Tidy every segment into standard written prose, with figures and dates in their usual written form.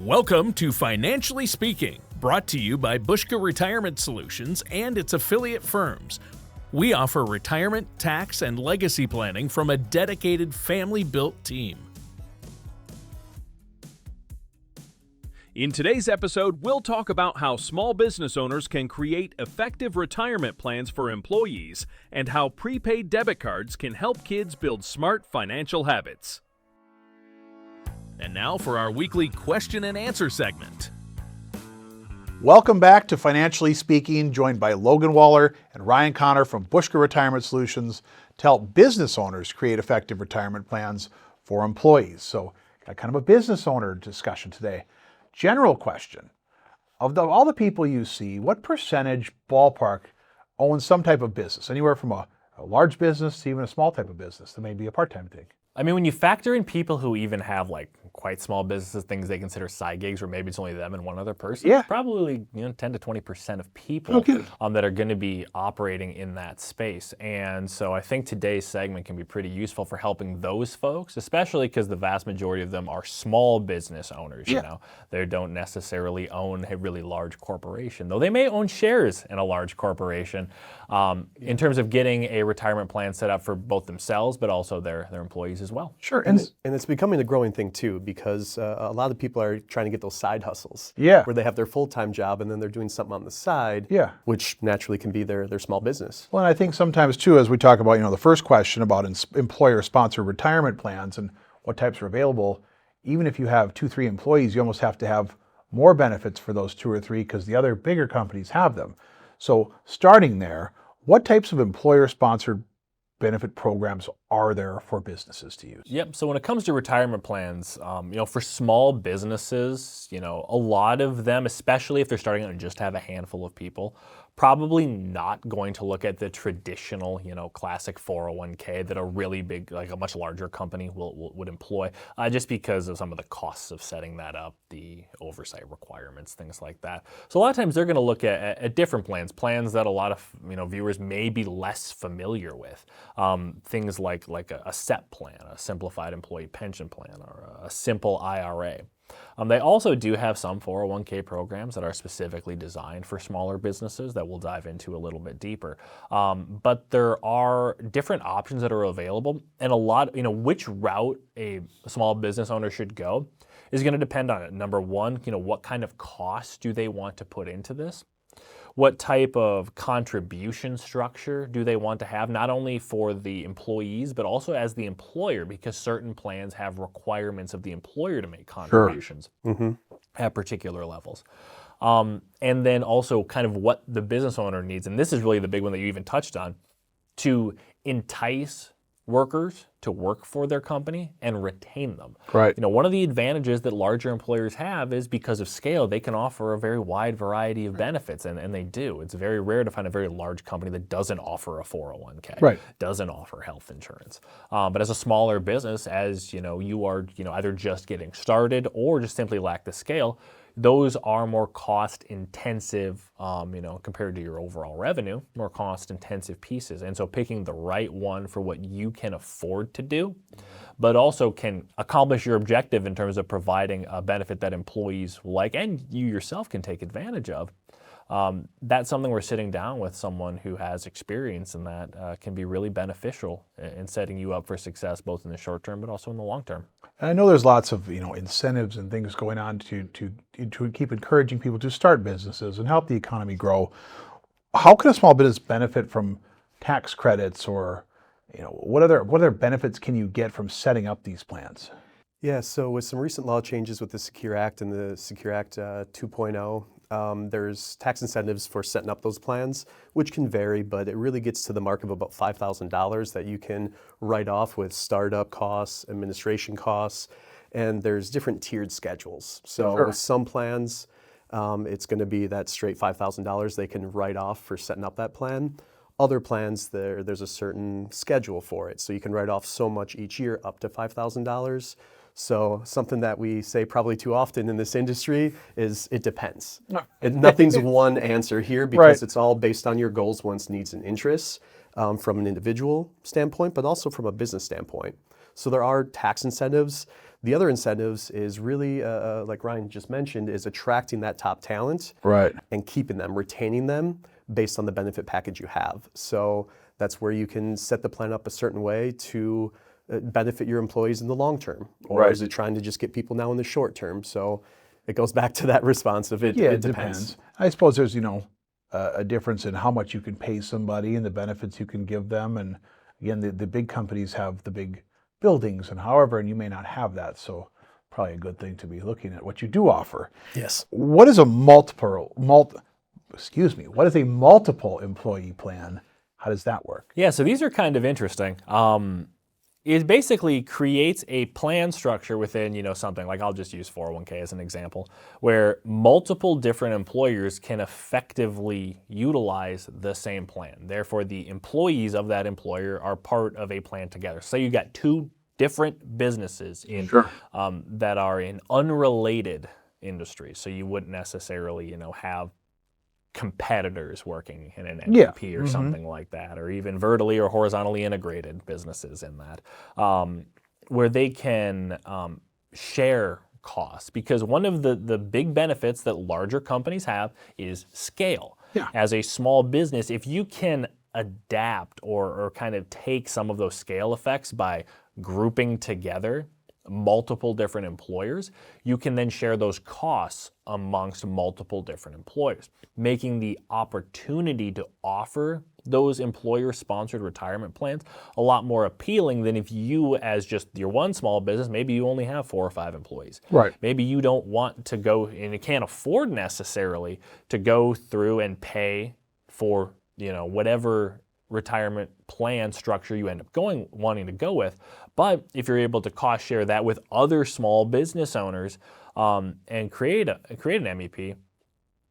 Welcome to Financially Speaking, brought to you by Buska Retirement Solutions and its affiliate firms. We offer retirement, tax, and legacy planning from a dedicated family-built team. In today's episode, we'll talk about how small business owners can create effective retirement plans for employees and how prepaid debit cards can help kids build smart financial habits. And now for our weekly question and answer segment. Welcome back to Financially Speaking, joined by Logan Waller and Ryan Connor from Buska Retirement Solutions to help business owners create effective retirement plans for employees. So, got kind of a business owner discussion today. General question, of all the people you see, what percentage ballpark owns some type of business? Anywhere from a large business to even a small type of business that may be a part-time thing. I mean, when you factor in people who even have like quite small businesses, things they consider side gigs, or maybe it's only them and one other person, Yeah. probably 10 to 20% of people that are going to be operating in that space. And so I think today's segment can be pretty useful for helping those folks, especially because the vast majority of them are small business owners. You know, they don't necessarily own a really large corporation, though they may own shares in a large corporation. In terms of getting a retirement plan set up for both themselves, but also their employees as well. Sure. And it's becoming a growing thing too, because a lot of people are trying to get those side hustles. Yeah. Where they have their full-time job and then they're doing something on the side. Yeah. Which naturally can be their small business. Well, and I think sometimes too, as we talk about, the first question about employer-sponsored retirement plans and what types are available, even if you have 2-3 employees, you almost have to have more benefits for those 2 or 3 because the other bigger companies have them. So starting there, what types of employer-sponsored benefit programs are there for businesses to use? Yep. So when it comes to retirement plans, for small businesses, a lot of them, especially if they're starting out and just have a handful of people, probably not going to look at the traditional, classic 401k that a really big, like a much larger company would employ, just because of some of the costs of setting that up, the oversight requirements, things like that. So a lot of times they're going to look at different plans that a lot of viewers may be less familiar with. Things like a SEP plan, a simplified employee pension plan, or a simple IRA. They also do have some 401k programs that are specifically designed for smaller businesses that we'll dive into a little bit deeper. But there are different options that are available, and a lot, which route a small business owner should go is going to depend on it. Number one, what kind of costs do they want to put into this? What type of contribution structure do they want to have, not only for the employees, but also as the employer, because certain plans have requirements of the employer to make contributions at particular levels. And then also kind of what the business owner needs, and this is really the big one that you even touched on, to entice workers to work for their company and retain them. Right. One of the advantages that larger employers have is because of scale, they can offer a very wide variety of benefits, and they do. It's very rare to find a very large company that doesn't offer a 401k, doesn't offer health insurance. But as a smaller business, as you are either just getting started or just simply lack the scale, those are more cost intensive, compared to your overall revenue, more cost intensive pieces. And so picking the right one for what you can afford to do, but also can accomplish your objective in terms of providing a benefit that employees like and you yourself can take advantage of. That's something we're sitting down with someone who has experience in that can be really beneficial in setting you up for success, both in the short term, but also in the long term. And I know there's lots of incentives and things going on to keep encouraging people to start businesses and help the economy grow. How can a small business benefit from tax credits, or what other benefits can you get from setting up these plans? Yeah, so with some recent law changes with the Secure Act and the Secure Act 2.0, there's tax incentives for setting up those plans, which can vary, but it really gets to the mark of about $5,000 that you can write off with startup costs, administration costs, and there's different tiered schedules. So with some plans, it's going to be that straight $5,000 they can write off for setting up that plan. Other plans, there's a certain schedule for it. So you can write off so much each year, up to $5,000. So something that we say probably too often in this industry is it depends. And nothing's one answer here, because it's all based on your goals, wants, needs, and interests from an individual standpoint, but also from a business standpoint. So there are tax incentives The other incentives is really, like Ryan just mentioned, is attracting that top talent Right. and keeping them, retaining them based on the benefit package you have. So that's where you can set the plan up a certain way to benefit your employees in the long term. Or Right. is it trying to just get people now in the short term? So it goes back to that response of it, Yeah, it it depends. depends. I suppose there's, a difference in how much you can pay somebody and the benefits you can give them. And again, the big companies have the big buildings and you may not have that. So probably a good thing to be looking at what you do offer. Yes. What is a multiple employee plan? How does that work? Yeah, so these are kind of interesting. It basically creates a plan structure within, something like, I'll just use 401k as an example, where multiple different employers can effectively utilize the same plan. Therefore, the employees of that employer are part of a plan together. So you got two different businesses that are in unrelated industries. So you wouldn't necessarily, have competitors working in an MVP or something like that, or even vertically or horizontally integrated businesses in that, where they can share costs. Because one of the big benefits that larger companies have is scale. Yeah. As a small business, if you can adapt or kind of take some of those scale effects by grouping together multiple different employers, you can then share those costs amongst multiple different employers, making the opportunity to offer those employer-sponsored retirement plans a lot more appealing than if you, as just your one small business, maybe you only have 4 or 5 employees. Right. Maybe you don't want to go, and you can't afford necessarily to go through and pay for, whatever retirement plan structure you end up wanting to go with. But if you're able to cost share that with other small business owners and create an MEP,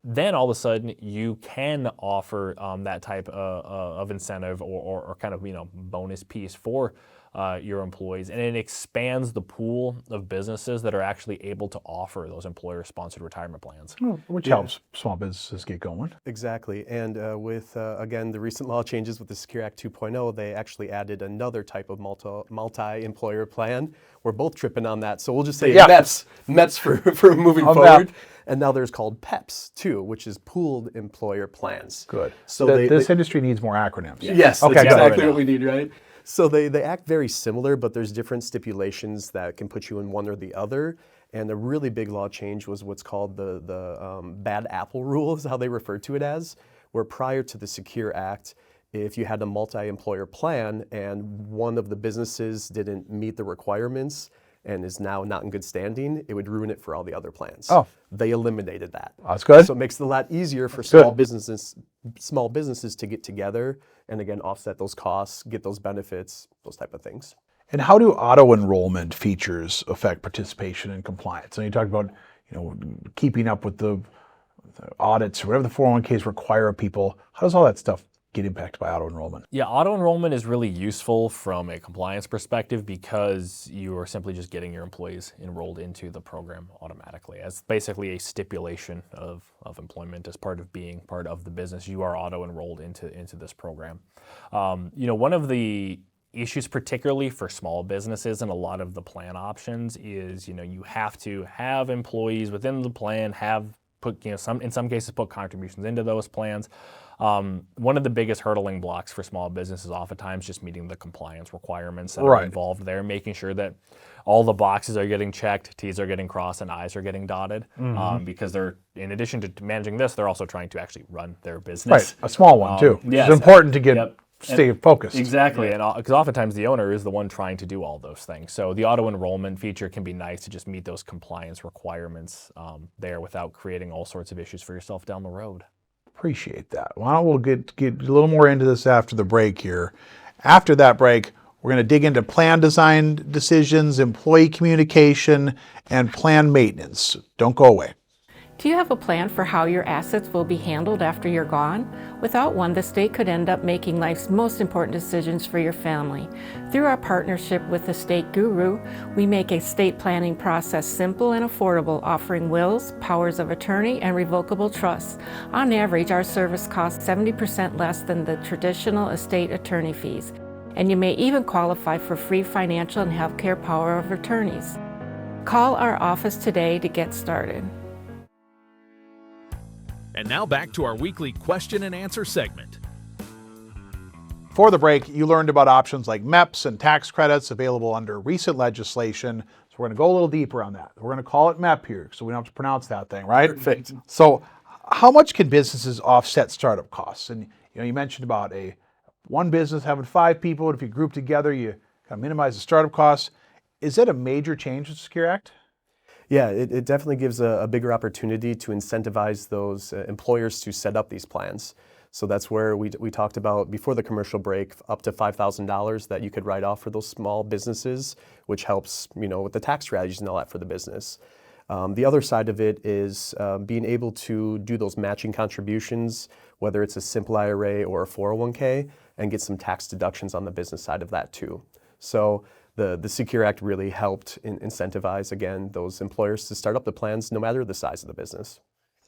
then all of a sudden you can offer that type of incentive or kind of bonus piece for your employees, and it expands the pool of businesses that are actually able to offer those employer-sponsored retirement plans. Which helps small businesses get going. Exactly. And with, again, the recent law changes with the Secure Act 2.0, they actually added another type of multi-employer plan. We're both tripping on that. So we'll just say MEPs for moving forward. And now there's called PEPs too, which is pooled employer plans. Good. So this industry needs more acronyms. Yes, okay, that's exactly good. what we need, right? So they act very similar, but there's different stipulations that can put you in one or the other. And a really big law change was what's called the bad apple rule, is how they referred to it as, where prior to the Secure Act, if you had a multi-employer plan and one of the businesses didn't meet the requirements and is now not in good standing, it would ruin it for all the other plans. Oh. They eliminated that. That's good. So it makes it a lot easier for small businesses to get together and again offset those costs, get those benefits, those type of things. And how do auto-enrollment features affect participation and compliance? And you talked about, keeping up with the audits or whatever the 401ks require of people. How does all that stuff get impacted by auto-enrollment? Yeah, auto-enrollment is really useful from a compliance perspective because you are simply just getting your employees enrolled into the program automatically. As basically a stipulation of employment as part of being part of the business, you are auto-enrolled into this program. One of the issues, particularly for small businesses and a lot of the plan options, is you have to have employees within the plan, in some cases put contributions into those plans. One of the biggest hurdling blocks for small businesses is oftentimes just meeting the compliance requirements that are involved there, making sure that all the boxes are getting checked, T's are getting crossed, and I's are getting dotted. Because they're, in addition to managing this, they're also trying to actually run their business. Right, a small one too. Yes. It's important to stay focused. Exactly, and because oftentimes the owner is the one trying to do all those things. So the auto-enrollment feature can be nice to just meet those compliance requirements there without creating all sorts of issues for yourself down the road. Appreciate that. Why don't we get a little more into this after the break here. After that break, we're going to dig into plan design decisions, employee communication, and plan maintenance. Don't go away. Do you have a plan for how your assets will be handled after you're gone? Without one, the state could end up making life's most important decisions for your family. Through our partnership with the State Guru, we make a estate planning process simple and affordable, offering wills, powers of attorney, and revocable trusts. On average, our service costs 70% less than the traditional estate attorney fees, and you may even qualify for free financial and healthcare power of attorneys. Call our office today to get started. And now back to our weekly question and answer segment. For the break, you learned about options like MEPs and tax credits available under recent legislation. So we're going to go a little deeper on that. We're going to call it MEP here, so we don't have to pronounce that thing, right? Perfect. So how much can businesses offset startup costs? And you mentioned about one business having 5 people, and if you group together, you kind of minimize the startup costs. Is that a major change with the Secure Act? Yeah, it definitely gives a bigger opportunity to incentivize those employers to set up these plans. So that's where we talked about before the commercial break, up to $5,000 that you could write off for those small businesses, which helps, with the tax strategies and all that for the business. The other side of it is being able to do those matching contributions, whether it's a simple IRA or a 401k, and get some tax deductions on the business side of that too. So the Secure Act really helped incentivize, again, those employers to start up the plans no matter the size of the business.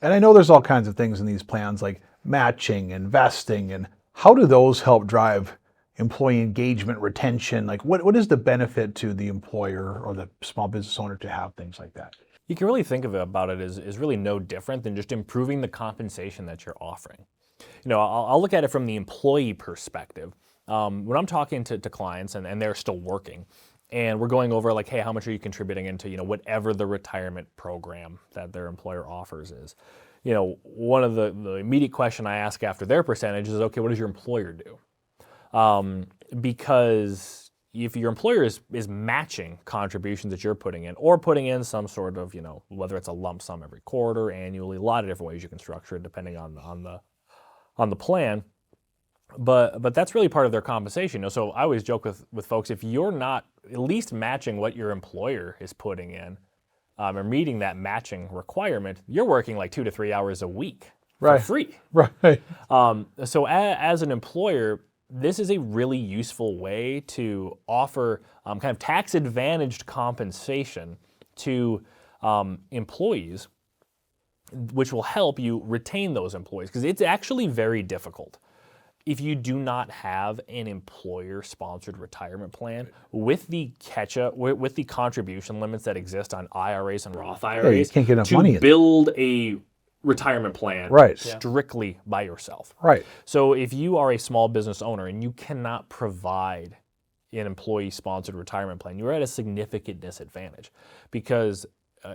And I know there's all kinds of things in these plans like matching, investing, and how do those help drive employee engagement, retention? Like what is the benefit to the employer or the small business owner to have things like that? You can really think about it as really no different than just improving the compensation that you're offering. I'll look at it from the employee perspective. When I'm talking to clients and they're still working, and we're going over like, hey, how much are you contributing into, whatever the retirement program that their employer offers is. One of the immediate question I ask after their percentage is, okay, what does your employer do? Because if your employer is matching contributions that you're putting in, or putting in some sort of, whether it's a lump sum every quarter, annually, a lot of different ways you can structure it depending on the plan. But that's really part of their compensation. So I always joke with folks, if you're not at least matching what your employer is putting in, or meeting that matching requirement, you're working like 2 to 3 hours a week for free. Right. So as an employer, this is a really useful way to offer kind of tax-advantaged compensation to employees, which will help you retain those employees, because it's actually very difficult. If you do not have an employer-sponsored retirement plan with the with the contribution limits that exist on IRAs and Roth IRAs, you can't get enough to money in build a retirement plan strictly by yourself. Right. So if you are a small business owner and you cannot provide an employee-sponsored retirement plan, you're at a significant disadvantage, because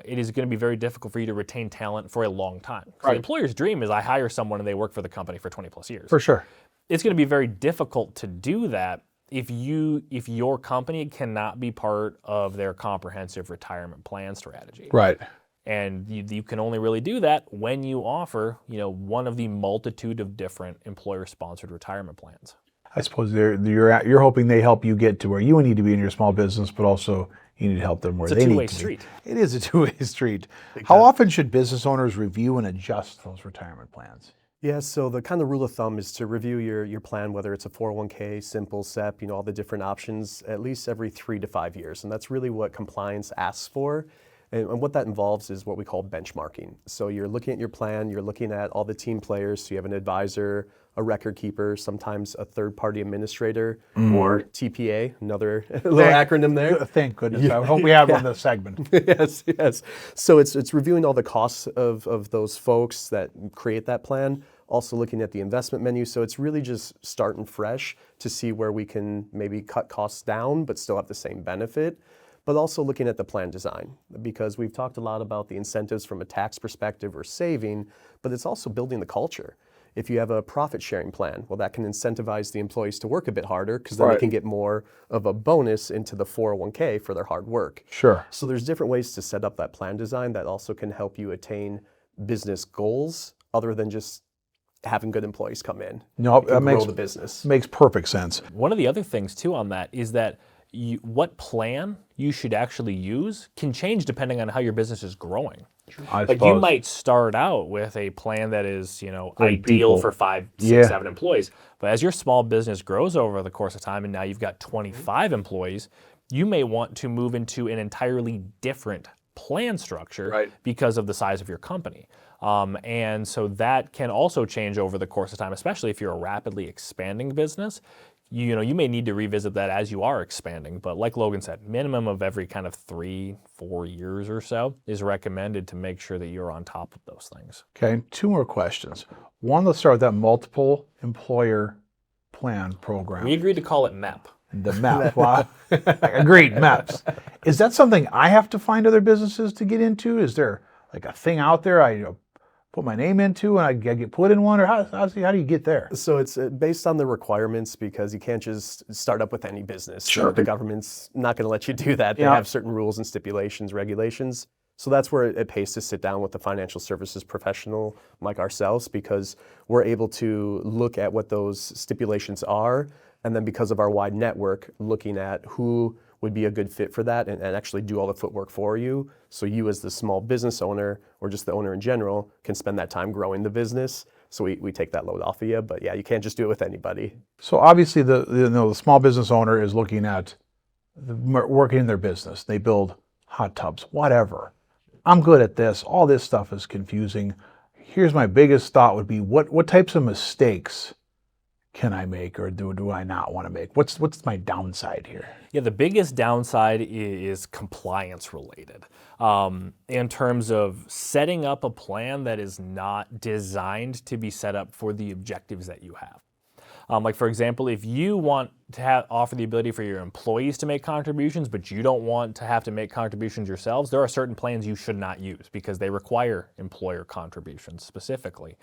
it is going to be very difficult for you to retain talent for a long time. The employer's dream is I hire someone and they work for the company for 20 plus years. For sure. It's going to be very difficult to do that if your company cannot be part of their comprehensive retirement plan strategy. Right. And you can only really do that when you offer, one of the multitude of different employer-sponsored retirement plans. I suppose you're hoping they help you get to where you need to be in your small business, but also you need to help them where they need to be. It's a two-way street. It is a two-way street. How often should business owners review and adjust those retirement plans? Yeah, so the kind of rule of thumb is to review your plan, whether it's a 401k, simple SEP, all the different options, at least every 3 to 5 years. And that's really what compliance asks for. And what that involves is what we call benchmarking. So you're looking at your plan, you're looking at all the team players, so you have an advisor, a record keeper, sometimes a third-party administrator, or TPA, another little acronym there. Thank goodness. I hope we have on this segment. Yes. So it's reviewing all the costs of those folks that create that plan, also looking at the investment menu. So it's really just starting fresh to see where we can maybe cut costs down but still have the same benefit. But also looking at the plan design, because we've talked a lot about the incentives from a tax perspective or saving, but it's also building the culture. If you have a profit sharing plan, well, that can incentivize the employees to work a bit harder, because then they can get more of a bonus into the 401k for their hard work. Sure. So there's different ways to set up that plan design that also can help you attain business goals other than just having good employees come in. No, that grow the business. Makes perfect sense. One of the other things too on that is that what plan you should actually use can change depending on how your business is growing. You might start out with a plan that is, ideal for 5, 6, 7 employees. But as your small business grows over the course of time and now you've got 25 employees, you may want to move into an entirely different plan structure because of the size of your company. And so that can also change over the course of time, especially if you're a rapidly expanding business. you may need to revisit that as you are expanding. But like Logan said, minimum of every kind of 3-4 years or so is recommended to make sure that you're on top of those things. Okay, 2 more questions. One, let's start with that multiple employer plan program. We agreed to call it MEP. The MEP. Wow. Agreed, MEPs. Is that something I have to find other businesses to get into? Is there like a thing out there I put my name into and I get put in one? Or how do you get there? So it's based on the requirements, because you can't just start up with any business. Sure. The government's not going to let you do that. They have certain rules and stipulations, regulations. So that's where it pays to sit down with a financial services professional like ourselves, because we're able to look at what those stipulations are, and then because of our wide network, looking at who would be a good fit for that and actually do all the footwork for you. So you as the small business owner, or just the owner in general, can spend that time growing the business. So we take that load off of you. But yeah, you can't just do it with anybody. So obviously the small business owner is looking at working in their business. They build hot tubs, whatever. I'm good at this. All this stuff is confusing. Here's my biggest thought would be, what types of mistakes can I make, or do I not want to make? What's my downside here? Yeah, the biggest downside is compliance related. In terms of setting up a plan that is not designed to be set up for the objectives that you have. Like for example, if you want to offer the ability for your employees to make contributions, but you don't want to have to make contributions yourselves, there are certain plans you should not use because they require employer contributions specifically.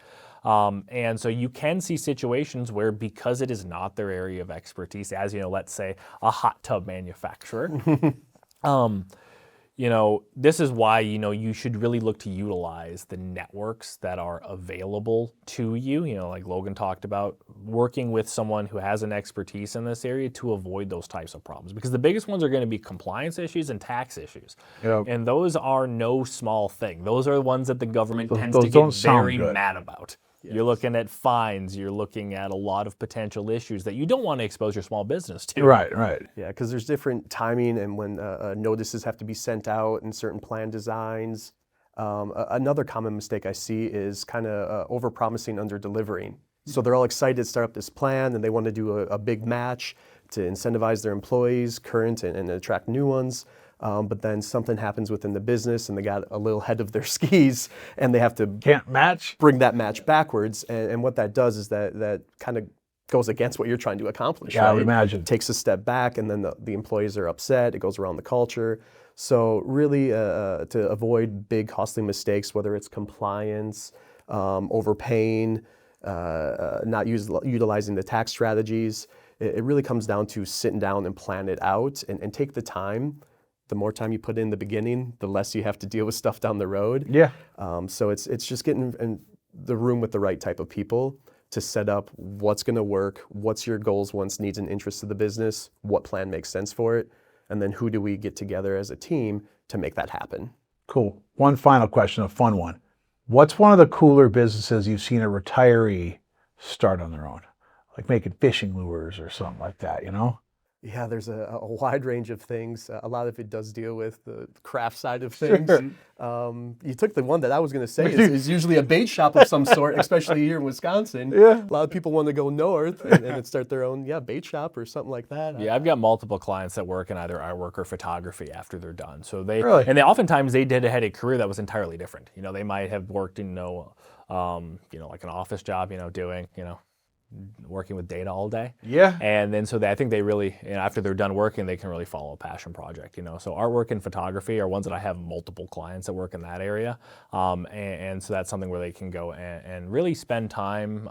And so you can see situations where, because it is not their area of expertise, as let's say a hot tub manufacturer, this is why, you should really look to utilize the networks that are available to you. Like Logan talked about, working with someone who has an expertise in this area to avoid those types of problems. Because the biggest ones are going to be compliance issues and tax issues. Yep. And those are no small thing. Those are the ones that the government tends to get very mad about. Yes. You're looking at fines, you're looking at a lot of potential issues that you don't want to expose your small business to. Right. Yeah, because there's different timing and when notices have to be sent out and certain plan designs. Another common mistake I see is kind of over-promising, under-delivering. So they're all excited to start up this plan and they want to do a big match to incentivize their employees, current and attract new ones. But then something happens within the business and they got a little head of their skis and they have to bring that match backwards. And what that does is that kind of goes against what you're trying to accomplish. Yeah, right? I would imagine. It takes a step back and then the employees are upset. It goes around the culture. So really to avoid big costly mistakes, whether it's compliance, overpaying, not utilizing the tax strategies, it really comes down to sitting down and plan it out and take the time. The more time you put in the beginning, the less you have to deal with stuff down the road. Yeah. So it's just getting in the room with the right type of people to set up what's going to work, what's your goals, wants, needs, and interests of the business, what plan makes sense for it, and then who do we get together as a team to make that happen. Cool. One final question, a fun one. What's one of the cooler businesses you've seen a retiree start on their own? Like making fishing lures or something like that, Yeah, there's a wide range of things. A lot of it does deal with the craft side of things. Sure. You took the one that I was going to say is usually a bait shop of some sort, especially here in Wisconsin. Yeah. A lot of people want to go north and start their own bait shop or something like that. Yeah, I've got multiple clients that work in either artwork or photography after they're done. So they oftentimes they had a career that was entirely different. They might have worked in like an office job, doing working with data all day. Yeah. And then I think they really, after they're done working, they can really follow a passion project, So artwork and photography are ones that I have multiple clients that work in that area. And so that's something where they can go and really spend time,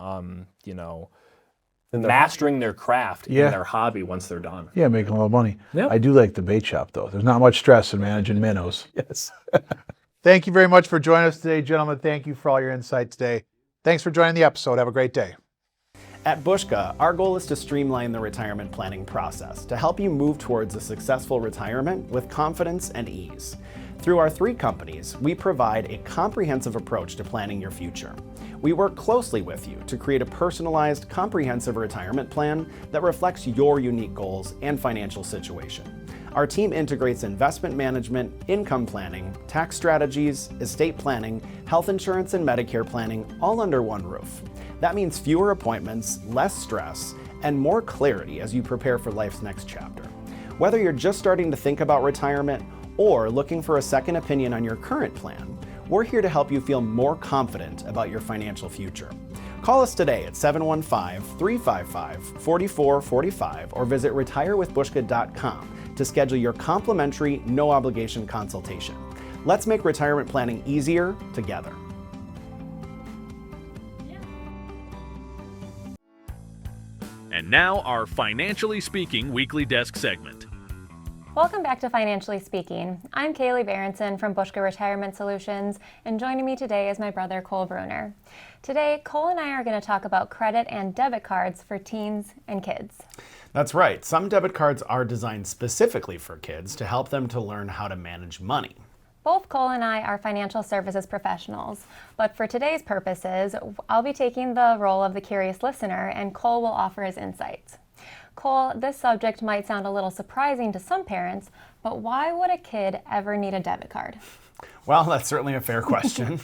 mastering their craft in their hobby once they're done. Yeah, making a lot of money. Yep. I do like the bait shop, though. There's not much stress in managing minnows. Yes. Thank you very much for joining us today, gentlemen. Thank you for all your insights today. Thanks for joining the episode. Have a great day. At Buska, our goal is to streamline the retirement planning process to help you move towards a successful retirement with confidence and ease. Through our 3 companies, we provide a comprehensive approach to planning your future. We work closely with you to create a personalized, comprehensive retirement plan that reflects your unique goals and financial situation. Our team integrates investment management, income planning, tax strategies, estate planning, health insurance, and Medicare planning all under one roof. That means fewer appointments, less stress, and more clarity as you prepare for life's next chapter. Whether you're just starting to think about retirement or looking for a second opinion on your current plan, we're here to help you feel more confident about your financial future. Call us today at 715-355-4445 or visit retirewithbuska.com to schedule your complimentary, no-obligation consultation. Let's make retirement planning easier together. And now, our Financially Speaking Weekly Desk segment. Welcome back to Financially Speaking. I'm Kaylee Berenson from Buska Retirement Solutions, and joining me today is my brother Cole Bruner. Today, Cole and I are going to talk about credit and debit cards for teens and kids. That's right. Some debit cards are designed specifically for kids to help them to learn how to manage money. Both Cole and I are financial services professionals, but for today's purposes, I'll be taking the role of the curious listener, and Cole will offer his insights. Cole, this subject might sound a little surprising to some parents, but why would a kid ever need a debit card? Well, that's certainly a fair question.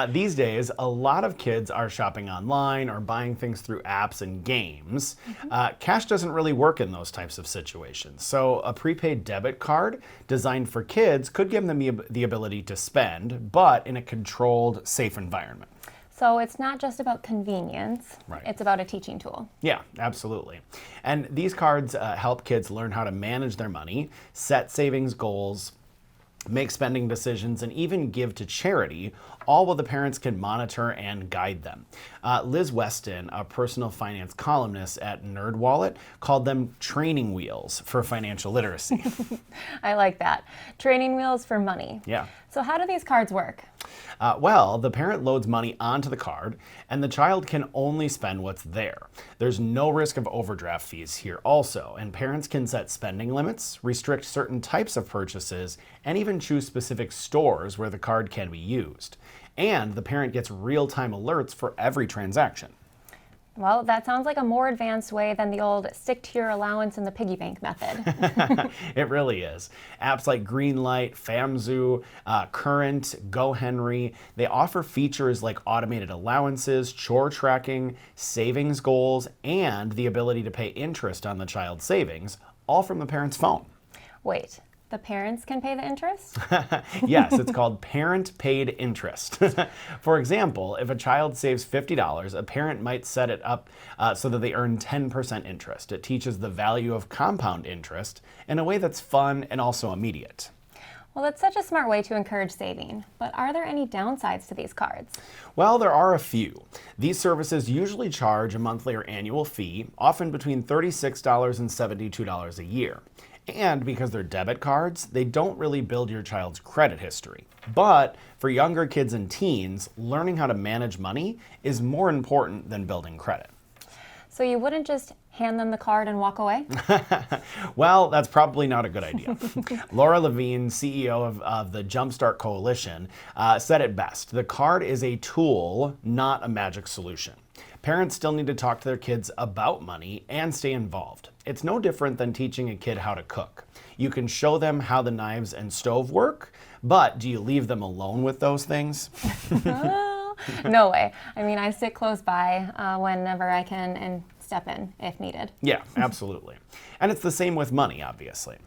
These days, a lot of kids are shopping online or buying things through apps and games. Cash doesn't really work in those types of situations. So a prepaid debit card designed for kids could give them the ability to spend, but in a controlled, safe environment. So it's not just about convenience, Right. It's about a teaching tool. Yeah, absolutely. And these cards help kids learn how to manage their money, set savings goals, make spending decisions, and even give to charity, all while the parents can monitor and guide them. Liz Weston, a personal finance columnist at NerdWallet, called them training wheels for financial literacy. I like that. Training wheels for money. Yeah. So how do these cards work? Well, the parent loads money onto the card, and the child can only spend what's there. There's no risk of overdraft fees here also, and parents can set spending limits, restrict certain types of purchases, and even choose specific stores where the card can be used. And the parent gets real-time alerts for every transaction. Well, that sounds like a more advanced way than the old stick to your allowance in the piggy bank method. It really is. Apps like Greenlight, FamZoo, Current, GoHenry, they offer features like automated allowances, chore tracking, savings goals, and the ability to pay interest on the child's savings, all from the parent's phone. Wait, the parents can pay the interest? Yes, it's called parent paid interest. For example, if a child saves $50, a parent might set it up so that they earn 10% interest. It teaches the value of compound interest in a way that's fun and also immediate. Well, that's such a smart way to encourage saving. But are there any downsides to these cards? Well, there are a few. These services usually charge a monthly or annual fee, often between $36 and $72 a year. And because they're debit cards, they don't really build your child's credit history. But for younger kids and teens, learning how to manage money is more important than building credit. So you wouldn't just hand them the card and walk away? Well, that's probably not a good idea. Laura Levine, CEO of the Jumpstart Coalition, said it best. The card is a tool, not a magic solution. Parents still need to talk to their kids about money and stay involved. It's no different than teaching a kid how to cook. You can show them how the knives and stove work, but do you leave them alone with those things? No way. I mean, I sit close by whenever I can and step in if needed. Yeah, absolutely. And it's the same with money, obviously.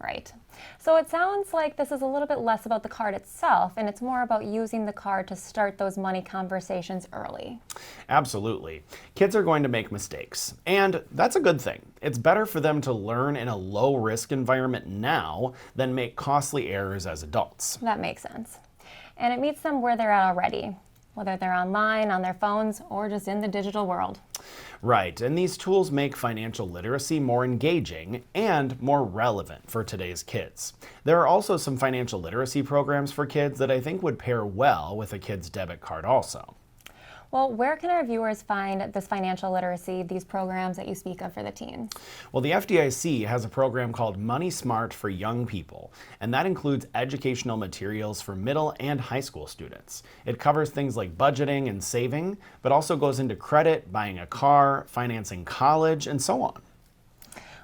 Right. So it sounds like this is a little bit less about the card itself, and it's more about using the card to start those money conversations early. Absolutely. Kids are going to make mistakes, and that's a good thing. It's better for them to learn in a low-risk environment now than make costly errors as adults. That makes sense. And it meets them where they're at already, whether they're online, on their phones, or just in the digital world. Right, and these tools make financial literacy more engaging and more relevant for today's kids. There are also some financial literacy programs for kids that I think would pair well with a kid's debit card also. Well, where can our viewers find this financial literacy, these programs that you speak of for the teens? Well, the FDIC has a program called Money Smart for Young People, and that includes educational materials for middle and high school students. It covers things like budgeting and saving, but also goes into credit, buying a car, financing college, and so on.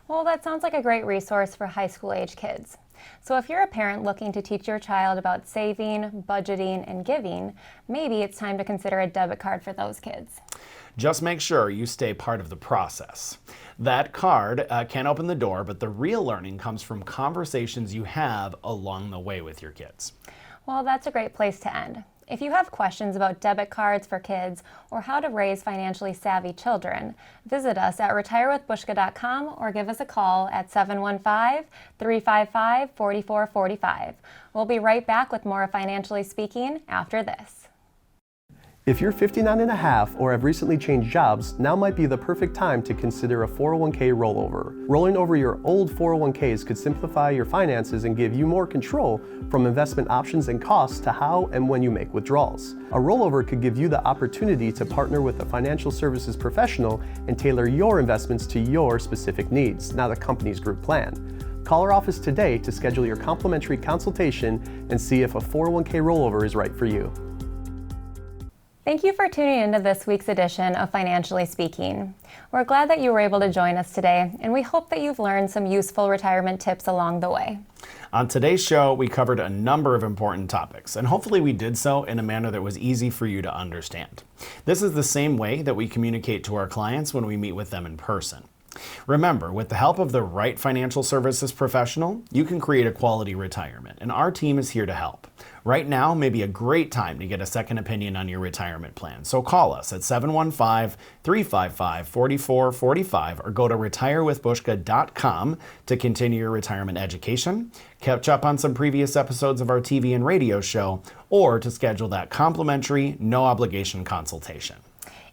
Well, that sounds like a great resource for high school age kids. So if you're a parent looking to teach your child about saving, budgeting, and giving, maybe it's time to consider a debit card for those kids. Just make sure you stay part of the process. That card can open the door, but the real learning comes from conversations you have along the way with your kids. Well, that's a great place to end. If you have questions about debit cards for kids or how to raise financially savvy children, visit us at retirewithbuska.com or give us a call at 715-355-4445. We'll be right back with more Financially Speaking after this. If you're 59 and a half or have recently changed jobs, now might be the perfect time to consider a 401k rollover. Rolling over your old 401ks could simplify your finances and give you more control from investment options and costs to how and when you make withdrawals. A rollover could give you the opportunity to partner with a financial services professional and tailor your investments to your specific needs, not the company's group plan. Call our office today to schedule your complimentary consultation and see if a 401k rollover is right for you. Thank you for tuning into this week's edition of Financially Speaking. We're glad that you were able to join us today, and we hope that you've learned some useful retirement tips along the way. On today's show, we covered a number of important topics, and hopefully we did so in a manner that was easy for you to understand. This is the same way that we communicate to our clients when we meet with them in person. Remember, with the help of the right financial services professional, you can create a quality retirement, and our team is here to help. Right now may be a great time to get a second opinion on your retirement plan, so call us at 715-355-4445 or go to retirewithbuska.com to continue your retirement education, catch up on some previous episodes of our TV and radio show, or to schedule that complimentary, no-obligation consultation.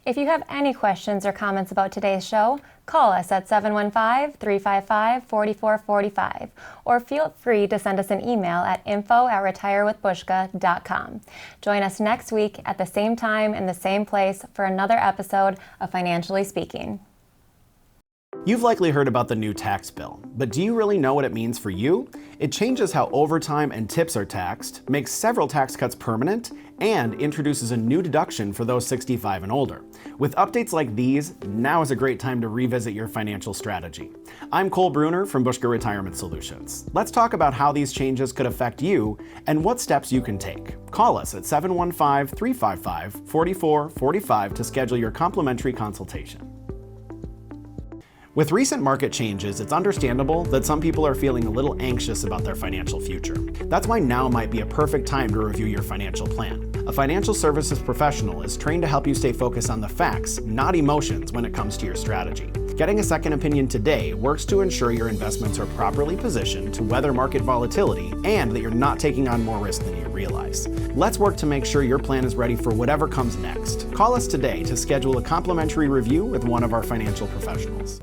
If you have any questions or comments about today's show, call us at 715-355-4445 or feel free to send us an email at info@retirewithbuska.com. Join us next week at the same time and the same place for another episode of Financially Speaking. You've likely heard about the new tax bill, but do you really know what it means for you? It changes how overtime and tips are taxed, makes several tax cuts permanent, and introduces a new deduction for those 65 and older. With updates like these, now is a great time to revisit your financial strategy. I'm Cole Bruner from Buska Retirement Solutions. Let's talk about how these changes could affect you and what steps you can take. Call us at 715-355-4445 to schedule your complimentary consultation. With recent market changes, it's understandable that some people are feeling a little anxious about their financial future. That's why now might be a perfect time to review your financial plan. A financial services professional is trained to help you stay focused on the facts, not emotions, when it comes to your strategy. Getting a second opinion today works to ensure your investments are properly positioned to weather market volatility and that you're not taking on more risk than you realize. Let's work to make sure your plan is ready for whatever comes next. Call us today to schedule a complimentary review with one of our financial professionals.